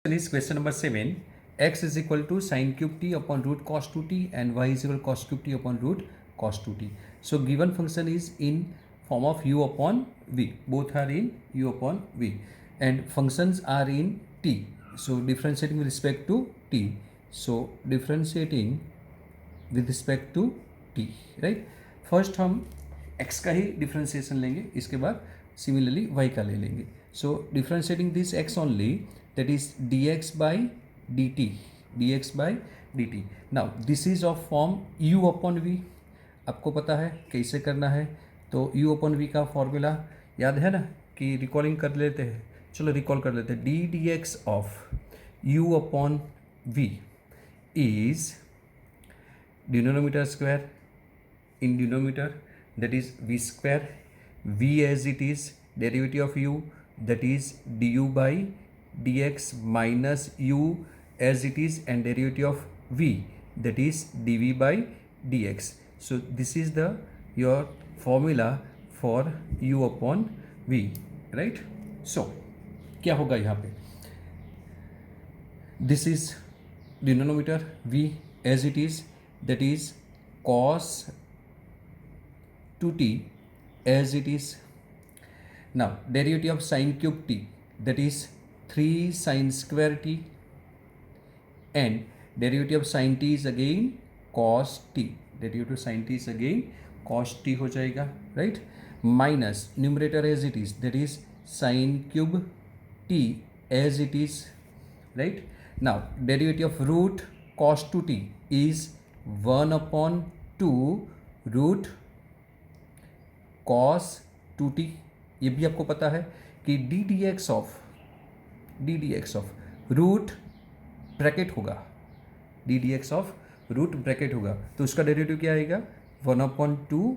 Is question number 7. X is equal to sine cube t upon root cos 2t and y is equal to cos cube t upon root cos 2t. So given function is in form of u upon v. Both are in u upon v and functions are in t. So differentiating with respect to t. So differentiating with respect to t, right? First हम x का ही differentiation लेंगे, इसके बाद similarly y का ले लेंगे. So differentiating this x only, that is dx by dt, dx by dt. Now this is of form u upon v. आपको पता है कैसे करना है, तो u upon v का फॉर्मूला याद है ना, कि रिकॉलिंग कर लेते हैं. चलो रिकॉल कर लेते हैं. d dx of u upon v is denominator square in denominator, that is v square, v as it is derivative of u, that is du by dx minus u as it is and derivative of v, that is dv by dx. So this is the your formula for u upon v, right? So क्या होगा यहाँ पे, this is denominator v as it is, that is cos 2t as it is. Now derivative of sine cube t, that is 3 sine square t, and derivative of sine t is again cos t, derivative of sine t is again cos t हो जाएगा, right? Minus numerator as it is, that is sine cube t as it is, right? Now derivative of root cos 2t is 1 upon 2 root cos 2t. ये भी आपको पता है कि D D X of root bracket होगा, D D X of root bracket होगा, तो उसका डेरिवेटिव क्या आएगा, 1/2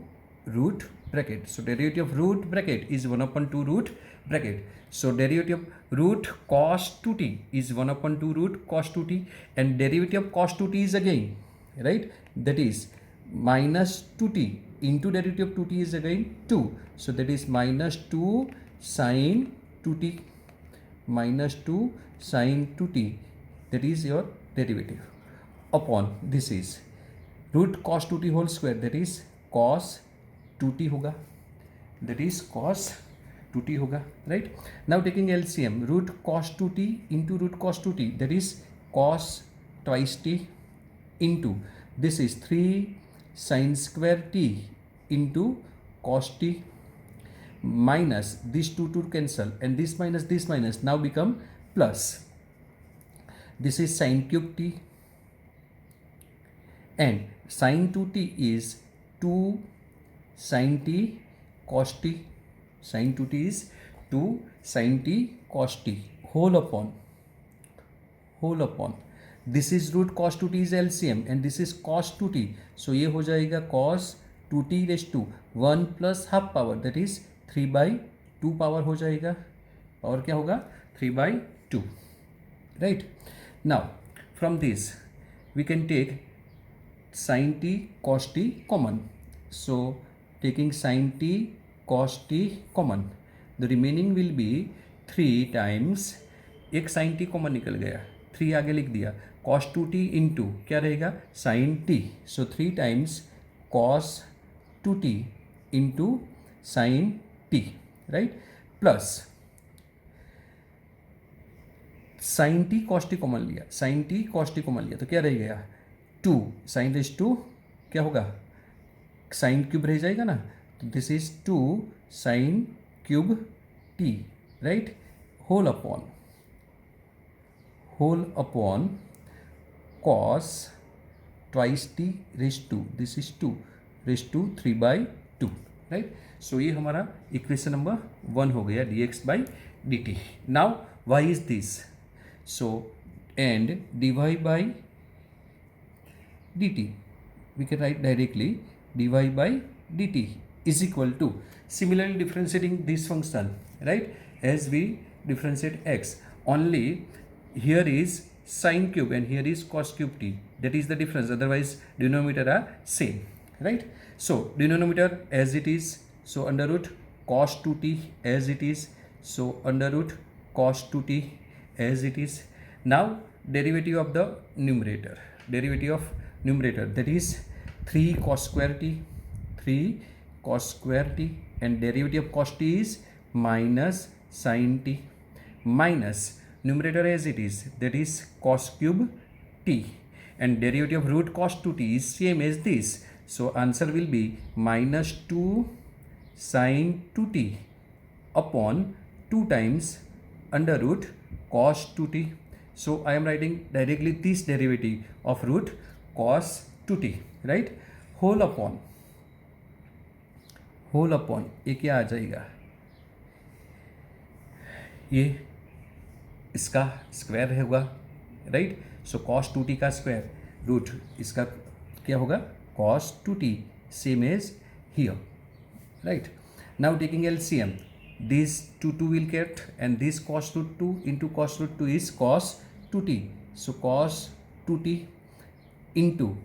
root bracket. So derivative of root bracket is 1/2 root bracket. So derivative of root cos 2t is 1/2 root cos 2t and derivative of cos 2t is again, right, that is minus 2t into derivative of 2t is again 2. So that is minus 2 sine 2t, minus 2 sine 2t, that is your derivative, upon this is root cos 2t whole square, that is cos 2t होगा, that is cos 2t होगा, right? Now taking LCM, root cos 2t into root cos 2t, that is cos twice t, into this is 3 sine square t into cos t, minus these two cancel and this minus now become plus. This is sine cube t and sine 2t is 2 sine t cos t, sine 2t is 2 sine t cos t whole upon this is root cos 2t is LCM and this is cos 2t, so ये हो जाएगा cos 2t raised to 1 plus half power, that is 3/2 power हो जाएगा. Power क्या होगा, 3/2, right? Now from this we can take sin t cos t common. So taking sin t cos t common, the remaining will be 3 times, एक sin t common निकल गया, 3 आगे लिख दिया, cos 2t इंटू क्या रहेगा, sin t. So 3 times cos 2t into sin t, right? Plus sin t cos t common लिया, sin t cos t common लिया, तो क्या रह गया, 2 sin रेज टू क्या होगा, sin क्यूब रह जाएगा ना, तो this is 2 sin cube t, right? Whole upon cos twice t raised to, this is 2 raised to 3/2, right? So ये हमारा इक्वेशन नंबर 1 हो गया, dx by dt. Now why is this? So and dy by dt, we can write directly dy by dt is equal to, similarly differentiating this function, right, as we differentiate x, only here is sine cube and here is cos cube t, that is the difference, otherwise denominator are same, right? So denominator as it is, so under root cos 2t as it is, so under root cos 2t as it is. Now derivative of the numerator, that is 3 cos square t, and derivative of cos t is minus sin t, minus numerator as it is, that is cos cube t, and derivative of root cos 2t is same as this. So answer will be minus 2 sin 2t upon 2 times under root cos 2t. So I am writing directly this derivative of root cos 2t, right? Whole upon ये क्या आ जाएगा, ये इसका square होगा, right? सो cos 2t का square root इसका क्या होगा, cos 2t, same as here, right? Now taking LCM, this 2 will get, and this cos root 2 into cos root 2 is cos 2t. So cos 2t into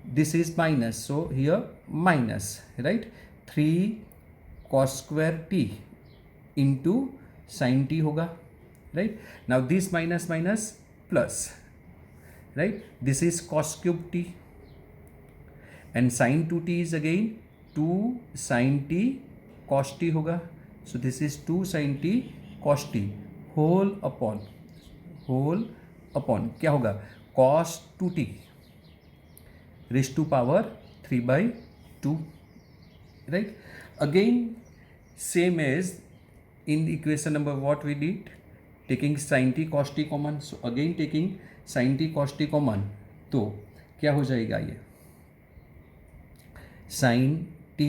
this is minus, so here minus, right? 3 cos square t into sin t होगा, right? Now this minus minus plus, right? This is cos cube t, and sin 2t is again 2 sin t cos t होगा. So this is 2 sin t cos t whole upon क्या होगा, cos 2t raised to power 3/2, right? Again same as in equation number what we did, taking sin t cos t common. So again taking sin t cos t common, तो क्या हो जाएगा, ये sin t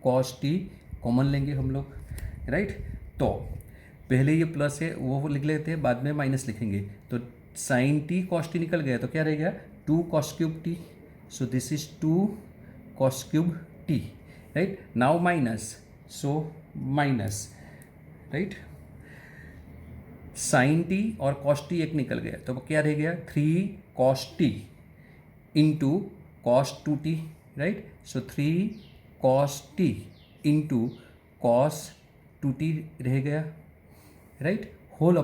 cos t common लेंगे हम लोग, right? तो पहले ये प्लस है वो लिख लेते हैं, बाद में माइनस लिखेंगे. तो sin t cos t निकल गया, तो क्या रहेगा, 2 cos cube t. So this is 2 cos cube t, right? Now minus, so minus, right? sin t और cos t एक निकल गया, तो क्या रह गया, 3 cos t into cos 2t, right? So 3 cos t into cos 2t रह गया, राइट? होल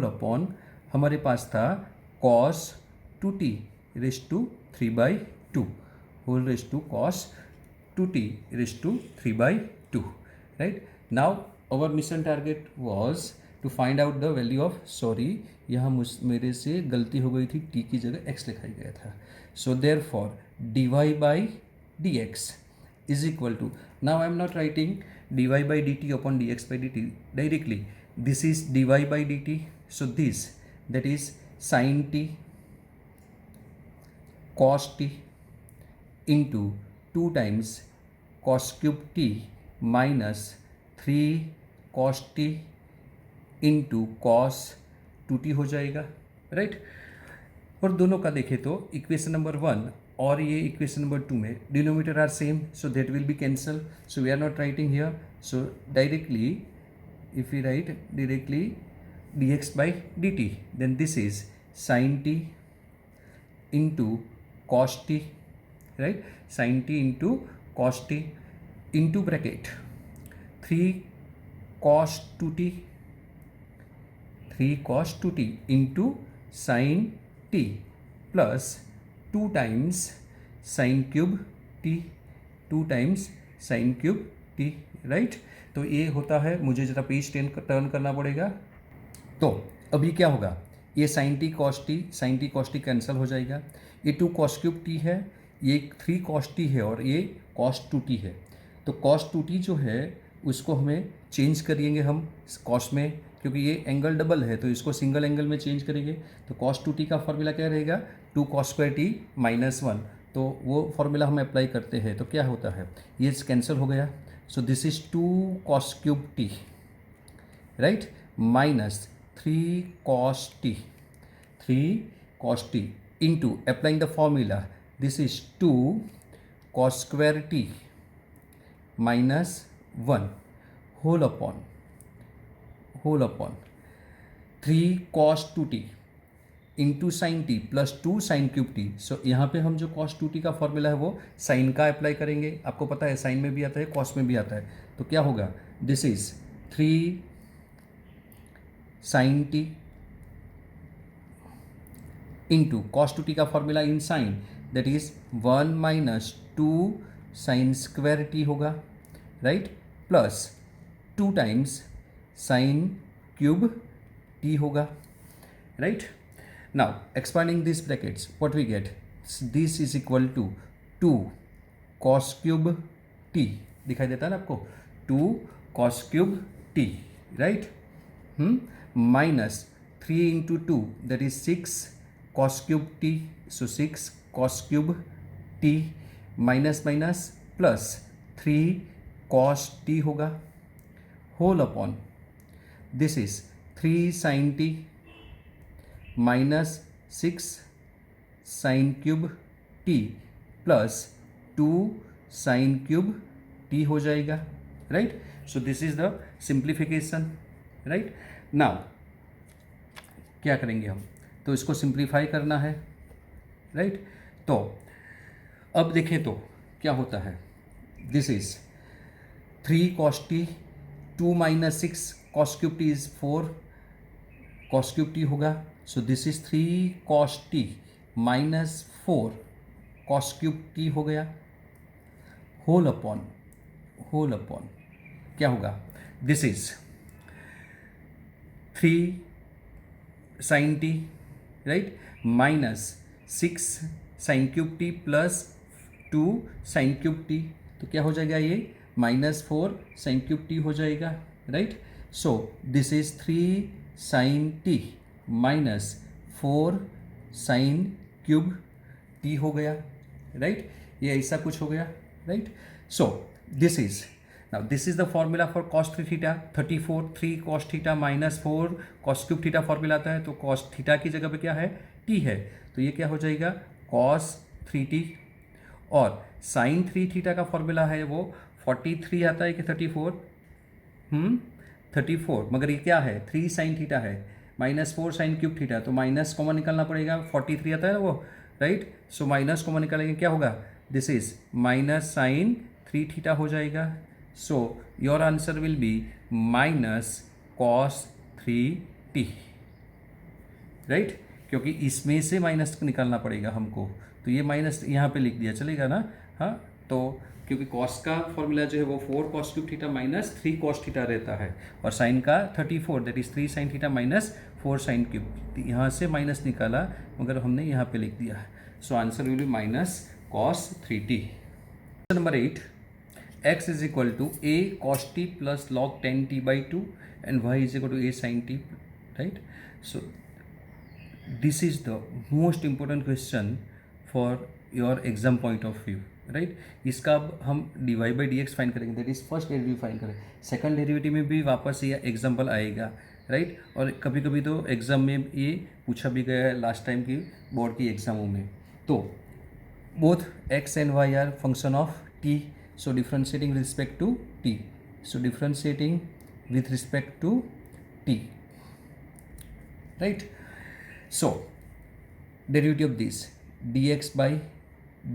अपॉन हमारे पास था cos 2t raised to 3/2, whole raised to cos 2t raised to 3/2, right? Now our mission target was to find out the value of, sorry यहाँ मेरे से गलती हो गई थी, t की जगह x लिखाई गया था. So therefore dy by dx is equal to, now I am not writing dy by dt upon dx by dt directly, this is dy by dt. So this, that is sin t cos t into 2 times cos cube t minus 3 cos t into cos 2t हो जाएगा, right? और दोनों का देखें तो equation number 1 और ये equation number 2 में denominator are same, so that will be cancel. So we are not writing here. So directly if we write directly dx by dt, then this is sin t into cos t, right? Sin t into cos t into bracket 3 cos 2t into sin t plus 2 times sin cube t, right? तो ये होता है, मुझे ज़रा page 10 turn करना पड़ेगा. तो अभी क्या होगा, ये sin t cos t cancel हो जाएगा. ये 2 cos cube t है, ये 3 cos t है और ये cos 2t है. तो cos 2t जो है उसको हमें चेंज करेंगे हम cos में, क्योंकि ये एंगल डबल है तो इसको सिंगल एंगल में चेंज करेंगे. तो cos 2t का फॉर्मूला क्या रहेगा, 2 cos square t minus 1. तो वो फॉर्मूला हम अप्लाई करते हैं, तो क्या होता है, ये कैंसिल हो गया. सो this is 2 cos cube t, right, minus 3 cos t into applying the formula, this is 2 cos square t minus 1 whole upon 3 cos 2t into sine T plus 2 sine cube T. So यहाँ पे हम जो cos 2t का formula है वो sign का apply करेंगे. आपको पता है साइन में भी आता है, cos में भी आता है. तो क्या होगा, this is 3 sine T into cos two T का formula in sine that is 1 minus 2 sine square T होगा, right, plus 2 times sine cube T होगा, right. Now expanding this brackets what we get, this is equal to 2 cos cube T, दिखाई देता है ना आपको, 2 cos cube T, right, minus 3 into 2 that is 6 cos cube T, so 6 cos cube T minus minus plus 3 cos T होगा, whole upon this is 3 sine T minus 6 sine cube T plus 2 sine cube T हो जाएगा, right. So this is the simplification, right. Now क्या करेंगे हम, तो इसको simplify करना है, राइट. तो अब देखें तो क्या होता है, this is 3 cos T, 2 minus 6 cos cube T is 4 cos cube T होगा, so this is 3 cos T minus 4 cos cube T हो गया, होल अपॉन क्या होगा, this is 3 sine T, right, minus 6 sine cube T plus 2 sine cube T, तो क्या हो जाएगा ये -4 साइन क्यूब टी हो जाएगा, right. So this is 3 sine T minus 4 sine cube T हो गया, राइट. ये ऐसा कुछ हो गया, right. So this is, now this is the formula for cos 3 theta, 34 3 cos theta minus 4 cos cube theta formula आता है, तो cos थीटा की जगह पे क्या है, t है, तो ये क्या हो जाएगा cos 3t, और sin 3 थीटा का फॉर्मूला है वो 43 आता है कि 34, 34, मगर ये क्या है 3 sin थीटा है, -4 sin क्यूब थीटा, तो माइनस कॉमन निकालना पड़ेगा, 43 आता है ना वो, राइट. सो माइनस कॉमन निकालेंगे क्या होगा, this is minus sine 3 theta हो जाएगा. So your answer will be minus cos 3t, right, क्योंकि इसमें से माइनस निकालना पड़ेगा हमको, तो ये माइनस यहाँ पे लिख दिया चलेगा ना, हाँ. तो क्योंकि कॉस का फॉर्मूला जो है वो 4 cos cube theta minus 3 cos theta रहता है, और साइन का 34 that is 3 sine theta minus 4 sine cube, यहाँ से माइनस निकाला मगर हमने यहाँ पे लिख दिया. So answer will be minus cos 3t. Number 8, x is equal to a cos t plus log 10t by 2 and y is equal to a sin t, right. So this is the most important question for your exam point of view, right. इसका अब हम dy by dx find करेंगे, that is first derivative find करें, second derivative में भी वापस ये example आएगा, राइट. और कभी कभी तो एग्जाम में ये पूछा भी गया है लास्ट टाइम की बोर्ड की एग्जामों में. तो both x and y are function of t, so differentiating with respect to t, so differentiating with respect to t, right. So derivative of this dx by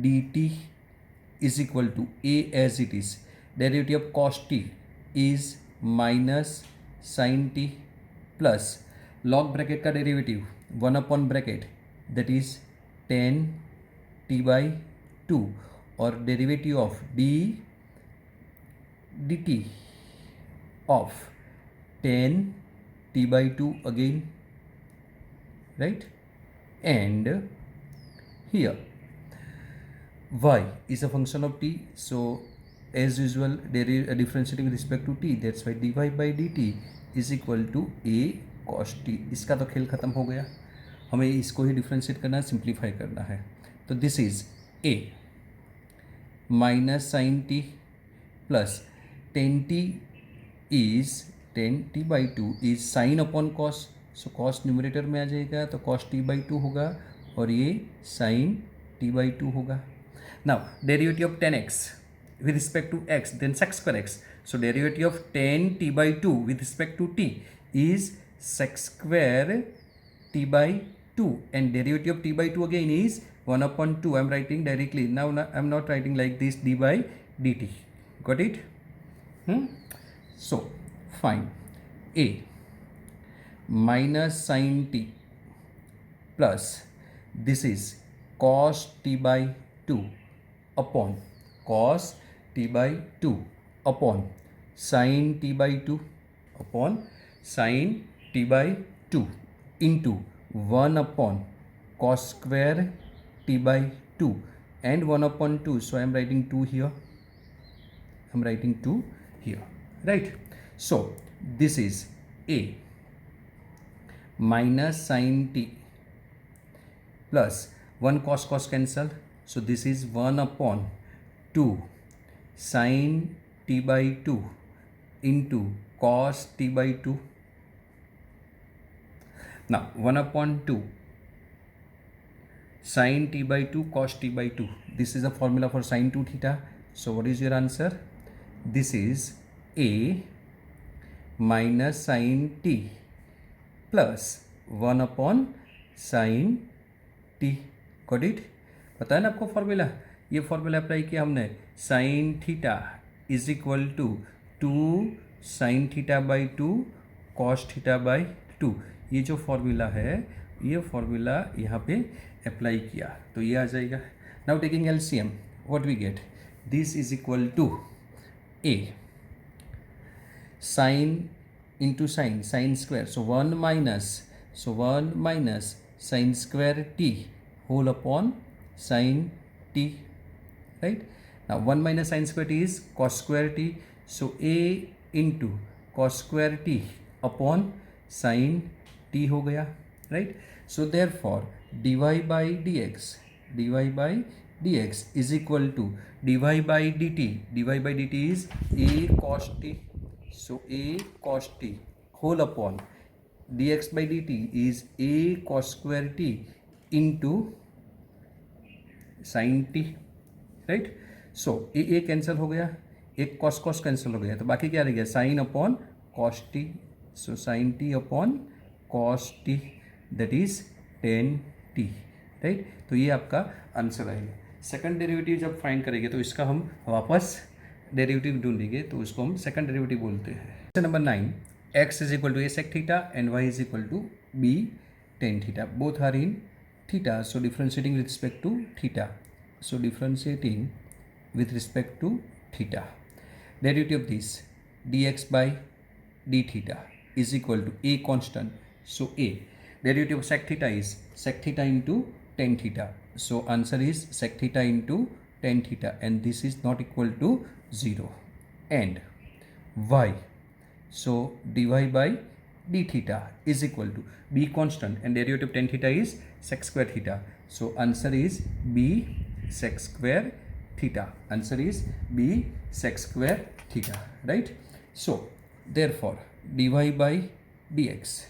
dt is equal to a as it is, derivative of cos t is minus sin t plus log bracket का derivative 1 upon bracket that is 10 t by 2, और derivative of dt of 10 t by 2 again, right. And here y is a function of t, so as usual differentiating with respect to t, that's why dy by dt is equal to a cos t. इसका तो खेल ख़त्म हो गया, हमें इसको ही differentiate करना है, सिंप्लीफाई करना है. तो this is a minus sine T plus 10t is 10t by 2 is sine upon cos, so cos numerator में आ जाएगा, तो कॉस t by 2 होगा, और ये साइन t by 2 होगा. Now derivative of 10x with respect to x, then sec square x, so derivative of 10t by 2 with respect to t is sec square t by 2, and derivative of t by 2 again is 1 upon 2. I am writing directly now, I am not writing like this, d by dt, got it. So find a minus sin t plus this is cos t by 2 upon cos t by 2 upon sin t by 2 upon sin t by 2 into 1 upon cos square t by 2 and 1 upon 2. So I am writing 2 here. I'm writing 2 here, right? So this is a minus sin t plus 1 cos cancel. So this is 1 upon 2 sin t by 2 into cos t by 2. Now 1 upon 2 sin t by 2 cos t by 2. This is a formula for sin 2 theta. So what is your answer? This is a minus sin t plus 1 upon sin t. Got it? पता है ना आपको formula? ये formula apply किया हमने. Sine theta is equal to 2 sine theta by 2 cos theta by 2. ये जो formula है, ये फॉर्मूला यहाँ पे अप्लाई किया तो ये आ जाएगा. Now taking LCM, what we get? This is equal to a sine into sine, sine square, so 1 minus sine square t whole upon sin t, right? Now 1 minus sin square t is cos square t, so a into cos square t upon sin t हो गया, right? So therefore dy by dx is equal to dy by dt is a cos t, so a cos t whole upon dx by dt is a cos square t into sine T, right? So ए cancel हो गया, एक cos cancel हो गया, तो बाकी क्या रह गया? Sign upon cos T, so sine T upon cos T, that is ten T, right? तो ये आपका आंसर आएगा. सेकंड डेरिवेटिव जब फाइंड करेंगे तो इसका हम वापस डेरिवेटिव ढूंढेंगे, तो उसको हम सेकंड डेरिवेटिव बोलते हैं. Question number 9, x is equal to a sec theta and y is equal to b tan theta. Both are in theta, so differentiating with respect to theta. So differentiating with respect to theta, derivative of this dx by d theta is equal to a constant. So a derivative of sec theta is sec theta into tan theta. So answer is sec theta into tan theta, and this is not equal to 0. And y, so dy by d theta is equal to b constant, and derivative of tan theta is sec square theta. So answer is b sec square theta. Answer is b sec square theta, right? So therefore dy by dx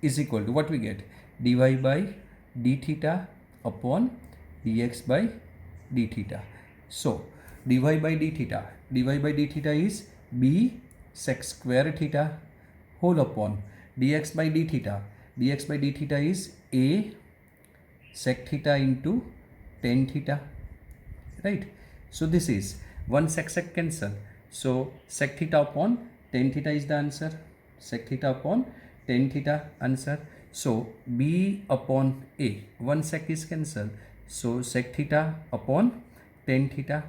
is equal to what we get? dy by d theta upon dx by d theta. So dy by d theta is b sec square theta whole upon dx by d theta is a sec theta into tan theta, right? So this is 1 sec cancel, so sec theta upon tan theta is the answer. Sec theta upon tan theta answer. So b upon a, 1 sec is cancel, so sec theta upon tan theta,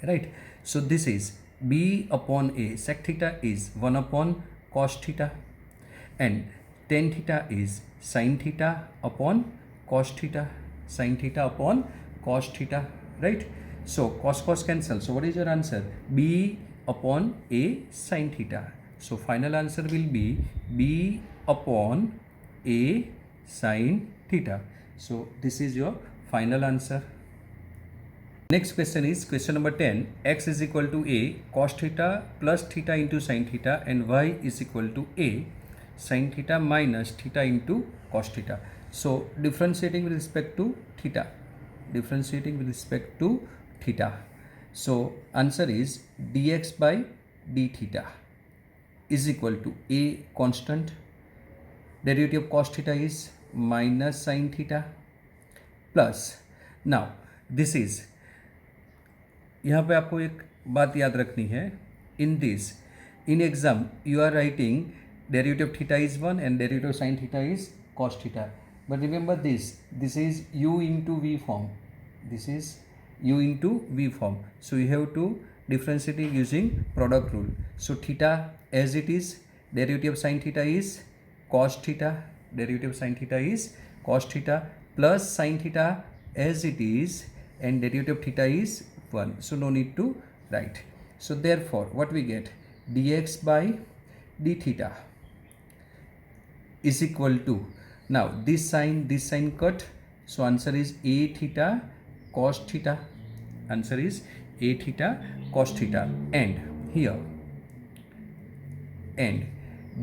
right? So this is b upon a, sec theta is 1 upon cos theta, and tan theta is sin theta upon cos theta, sin theta upon cos theta, right? So cos cancel, so what is your answer? b upon a sin theta. So final answer will be b upon a sin theta. So this is your final answer. Next question is question number 10. X is equal to a cos theta plus theta into sin theta, and y is equal to a sin theta minus theta into cos theta. So differentiating with respect to theta. So answer is dx by d theta is equal to a constant, derivative of cos theta is minus sin theta, plus now this is, यहाँ पे आपको एक बात याद रखनी है. In exam you are writing derivative theta is 1 and derivative sine theta is cos theta. But remember this is u into v form. This is u into v form. So you have to differentiate it using product rule. So theta as it is, derivative of sin theta is cos theta, derivative of sin theta is cos theta, plus sin theta as it is, and derivative of theta is 1. So no need to write. So therefore what we get, dx by d theta is equal to, now this sign cut, so answer is a theta cos theta, answer is a theta cos theta, and here and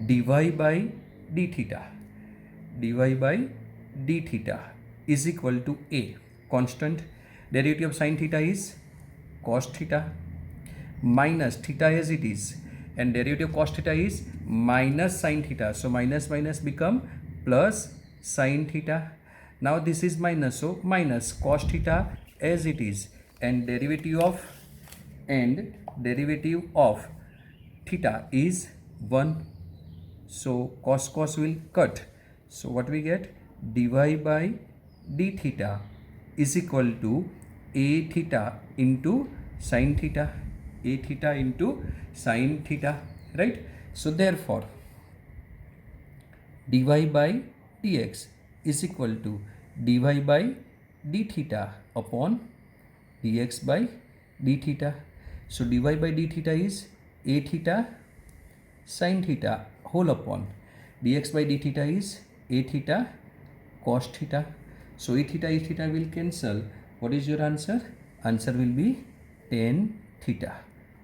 dy by d theta, dy by d theta is equal to a constant, derivative of sin theta is cos theta, minus theta as it is, and derivative of cos theta is minus sin theta, so minus minus become plus sin theta. Now this is minus, so minus cos theta as it is, and derivative of theta is 1, so cos will cut. So what we get, dy by d theta is equal to a theta into sin theta, a theta into sin theta, right? So therefore dy by dx is equal to dy by d theta upon dx by d theta. So dy by d theta is a theta sin theta whole upon dx by d theta is a theta cos theta. So a theta will cancel. What is your answer? Answer will be tan theta.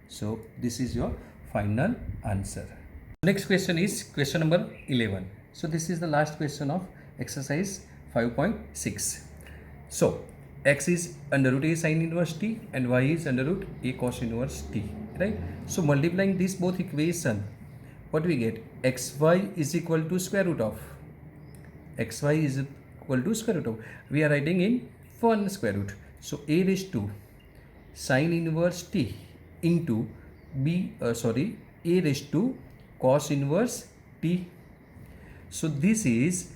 So this is your final answer. Next question is question number 11. So this is the last question of exercise 5.6. So x is under root a sin inverse t and y is under root a cos inverse t, right? So multiplying these both equation, what we get, xy is equal to square root of, xy is equal to square root of, we are writing in 1 square root. So a raised to sin inverse t into a raised to cos inverse t. So this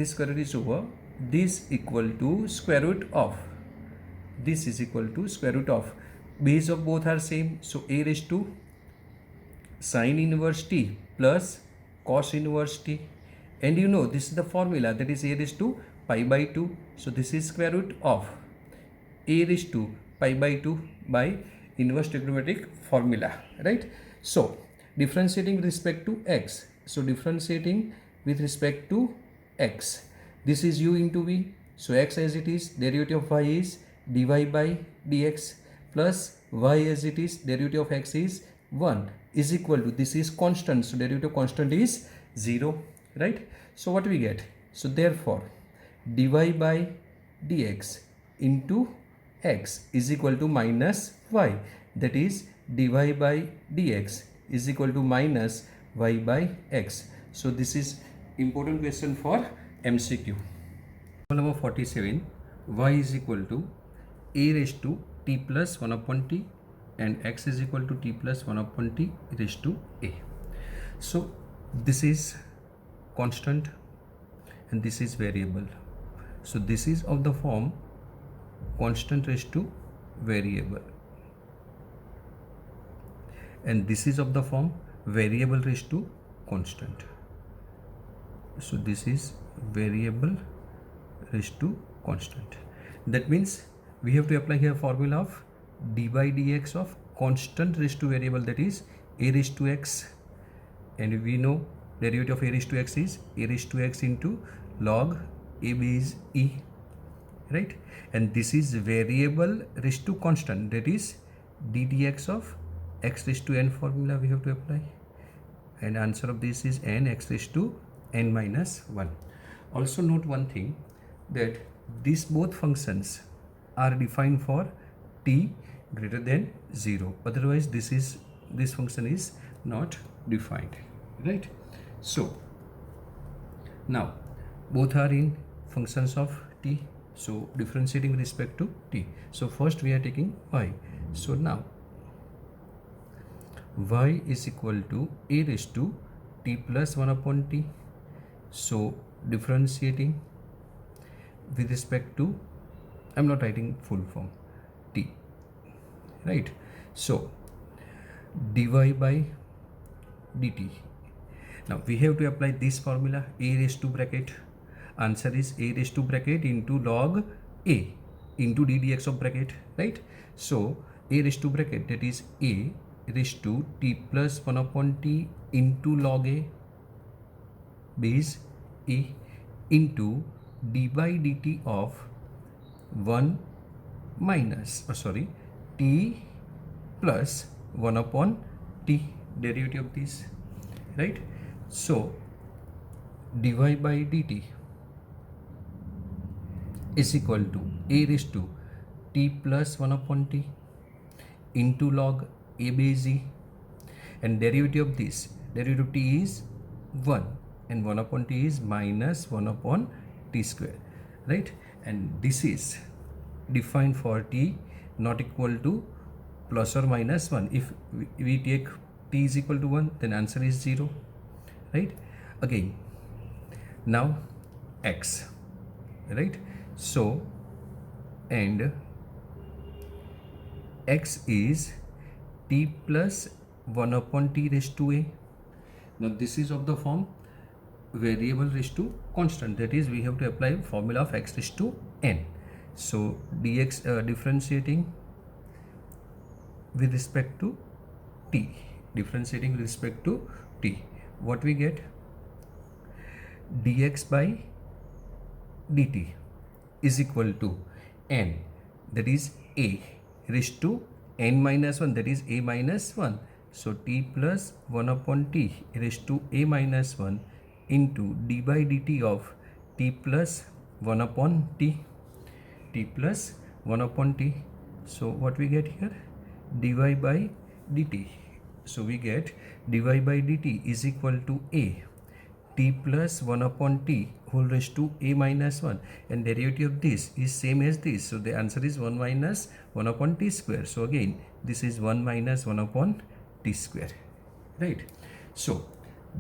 square root is over, this equal to square root of, this is equal to square root of, base of both are same, so a raised to sin inverse t plus cos inverse t, and you know this is the formula, that is a raised to pi by 2, so this is square root of a raised to pi by 2 by inverse trigonometric formula, right? So differentiating with respect to x, so differentiating with respect to x, this is u into v, so x as it is, derivative of y is dy by dx, plus y as it is, derivative of x is 1, is equal to, this is constant, so derivative constant is 0, right? So what we get, so therefore dy by dx into x is equal to minus y, that is dy by dx is equal to minus y by x. So this is important question for MCQ. Number 47, y is equal to a raised to t plus 1 upon t and x is equal to t plus 1 upon t raised to a. So this is constant and this is variable. So this is of the form constant raised to variable, and this is of the form variable raised to constant. So this is variable raised to constant. That means we have to apply here formula of d by dx of constant raised to variable, that is a raised to x, and we know derivative of a raised to x is a raised to x into log a base e, right? And this is variable raised to constant, that is d dx of x raised to n formula we have to apply, and answer of this is n x raised to n minus 1. Also note one thing, that these both functions are defined for t greater than 0, otherwise this function is not defined, right? So now both are in functions of t, so differentiating with respect to t. So first we are taking y, so now y is equal to a raised to t plus 1 upon t, so differentiating with respect to, I'm not writing full form, t, right? So dy by dt. Now we have to apply this formula, a raised to bracket, answer is a raised to bracket into log a into d dx of bracket, right? So a raised to bracket, that is a raised to t plus 1 upon t into log a base a into d by dt of 1 minus t plus 1 upon t, derivative of this, right? So dy by dt is equal to a raised to t plus 1 upon t into log a base e, and derivative of this, derivative of t is 1 and 1 upon t is minus 1 upon t square, right? And this is defined for t not equal to plus or minus 1. If we take t is equal to 1, then answer is 0, right? Again, now x, right? So, and x is t plus 1 upon t raised to a. Now this is of the form variable raised to constant, that is we have to apply formula of x raised to n. So dx differentiating with respect to t, what we get, dx by dt is equal to n, that is a raised to n minus 1, that is a minus 1. So t plus 1 upon t raised to a minus 1 into d by dt of t plus 1 upon t, So what we get here, dy by dt. So we get dy by dt is equal to a t plus 1 upon t whole raised to a minus 1, and derivative of this is same as this. So the answer is 1 minus 1 upon t square. So again this is 1 minus 1 upon t square, right? So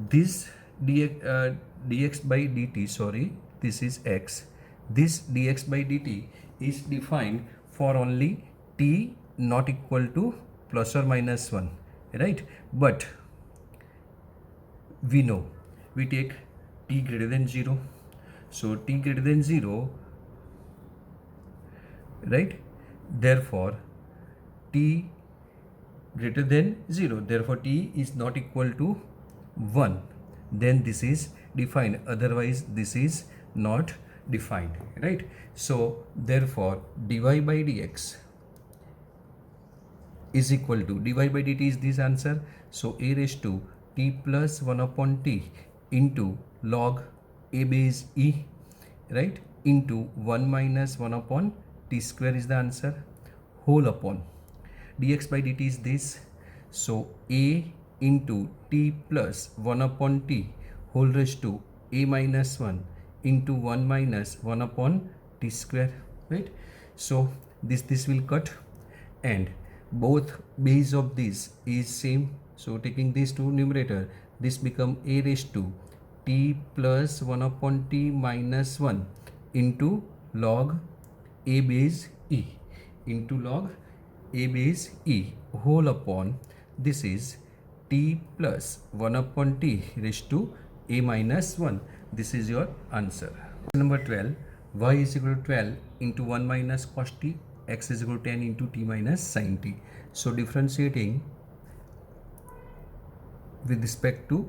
this dx by dt, this is x, this dx by dt is defined for only t not equal to plus or minus 1, right? But we know, we take t greater than 0, so t greater than 0, right? Therefore t greater than 0, therefore t is not equal to 1, then this is defined, otherwise this is not defined, right? So therefore dy by dx is equal to, dy by dt is this answer, so a raised to t plus 1 upon t into log a base e, right, into 1 minus 1 upon t square is the answer, whole upon dx by dt is this, so a into t plus 1 upon t whole raised to a minus 1 into 1 minus 1 upon t square, right? So this will cut, and both base of this is same, so taking this to numerator, this become a raised to t plus 1 upon t minus 1 into log a base e, whole upon, this is t plus 1 upon t raised to a minus 1. This is your answer. Number 12, y is equal to 12 into 1 minus cos t, x is equal to 10 into t minus sin t. So differentiating with respect to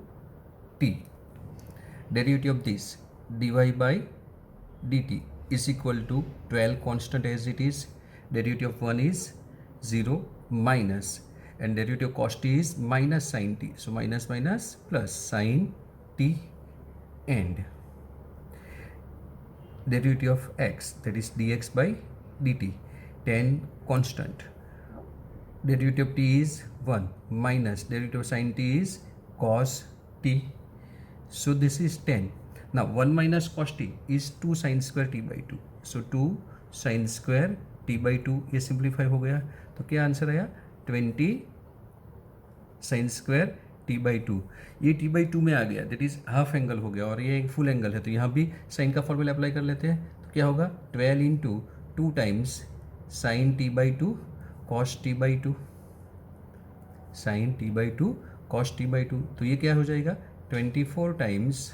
t, derivative of this dy by dt is equal to 12 constant as it is, derivative of 1 is 0 minus, and derivative of cos t is minus sin t, so minus minus plus sin t, and derivative of x, that is dx by dt, 10 constant, derivative of t is 1 minus derivative of sin t is cos t, so this is 10. Now 1 minus cos t is 2 sin square t by 2, so 2 sin square t by 2, ये simplify हो गया, तो क्या answer आया 20 sin square t/2, ये t/2 में आ गया, that is half angle हो गया और ये एक फुल एंगल है, तो यहाँ भी साइन का फॉर्मूला अप्लाई कर लेते हैं। तो क्या होगा 12 into 2 times sine t/2 cos t/2, sine t/2 cos t/2, तो ये क्या हो जाएगा 24 times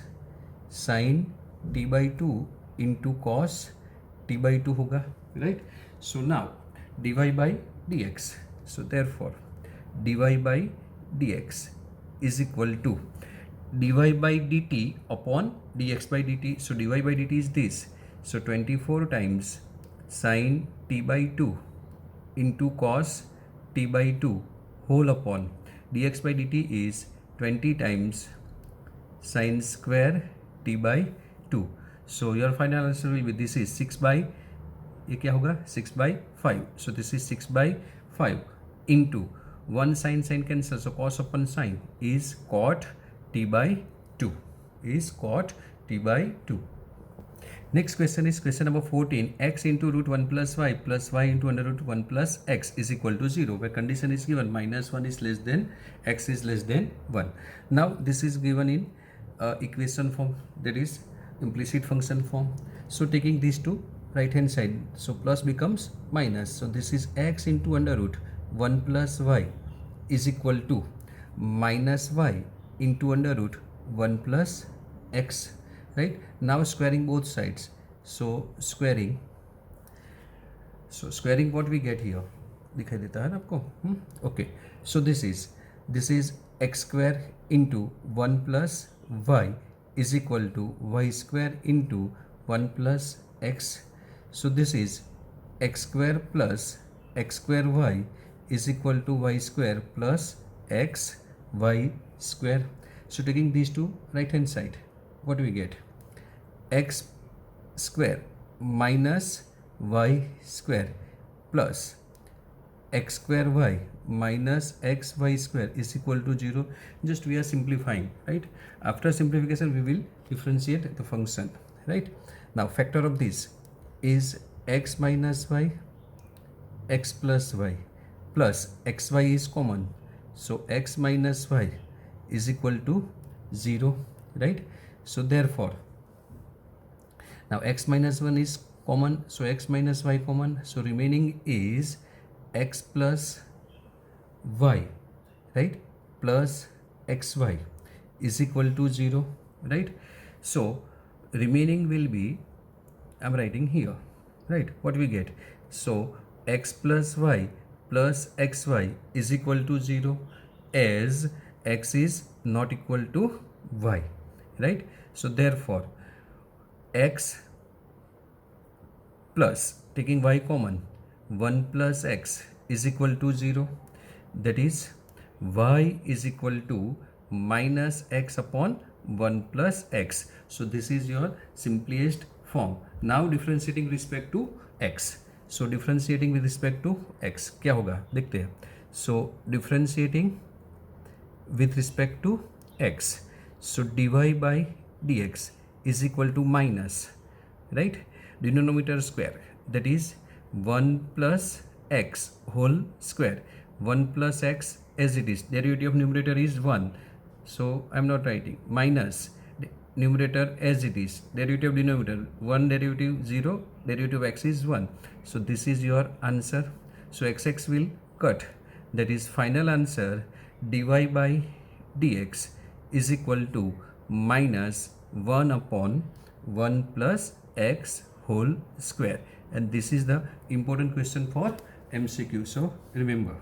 sine t/2 into cos t/2 होगा, right. So now dy by dx, so therefore dy by dx is equal to dy by dt upon dx by dt. So dy by dt is this, so 24 times sin t/2 into cos t/2 whole upon dx by dt is 20 times sin square t/2. So your final answer will be, this is 6 by, ये क्या होगा 6/5, so this is 6/5 into 1 sin cancel, so cos upon sin is cot t/2, is cot t/2. Next question is question number 14, x into root 1 plus y into under root 1 plus x is equal to 0, where condition is given -1 is less than x is less than 1. Now this is given in equation form, that is implicit function form. So taking these two right hand side, so plus becomes minus, so this is x into under root 1 plus y is equal to minus y into under root 1 plus x, right. Now squaring both sides, so squaring what we get here दिखाई देता है ना आपको, okay. So this is x square into 1 plus y is equal to y square into 1 plus x. So this is x square plus x square y is equal to y square plus x y square. So taking these two right hand side, what do we get? X square minus y square plus x square y minus x y square is equal to 0. Just we are simplifying, right? After simplification we will differentiate the function, right? Now factor of this is x minus y, x plus y, plus xy is common, so x minus y is equal to 0, right? So therefore now x minus 1 is common, so x minus y common, so remaining is x plus y, right, plus xy is equal to 0, right? So remaining will be, I'm writing here, right, what we get, so x plus y plus xy is equal to 0 as x is not equal to y, right? So therefore x plus, taking y common, 1 plus x is equal to 0, that is y is equal to minus x upon 1 plus x. So this is your simplest form. Now differentiating respect to x, so differentiating with respect to x क्या होगा देखते हैं. So differentiating with respect to x, so dy by dx is equal to minus, right, denominator square, that is 1 plus x whole square, 1 plus x as it is, derivative of numerator is 1, so I'm not writing, minus numerator as it is, derivative of denominator 1, derivative 0, derivative of x is 1, so this is your answer. So x will cut, that is final answer dy by dx is equal to minus 1 upon 1 plus x whole square, and this is the important question for MCQ, so remember.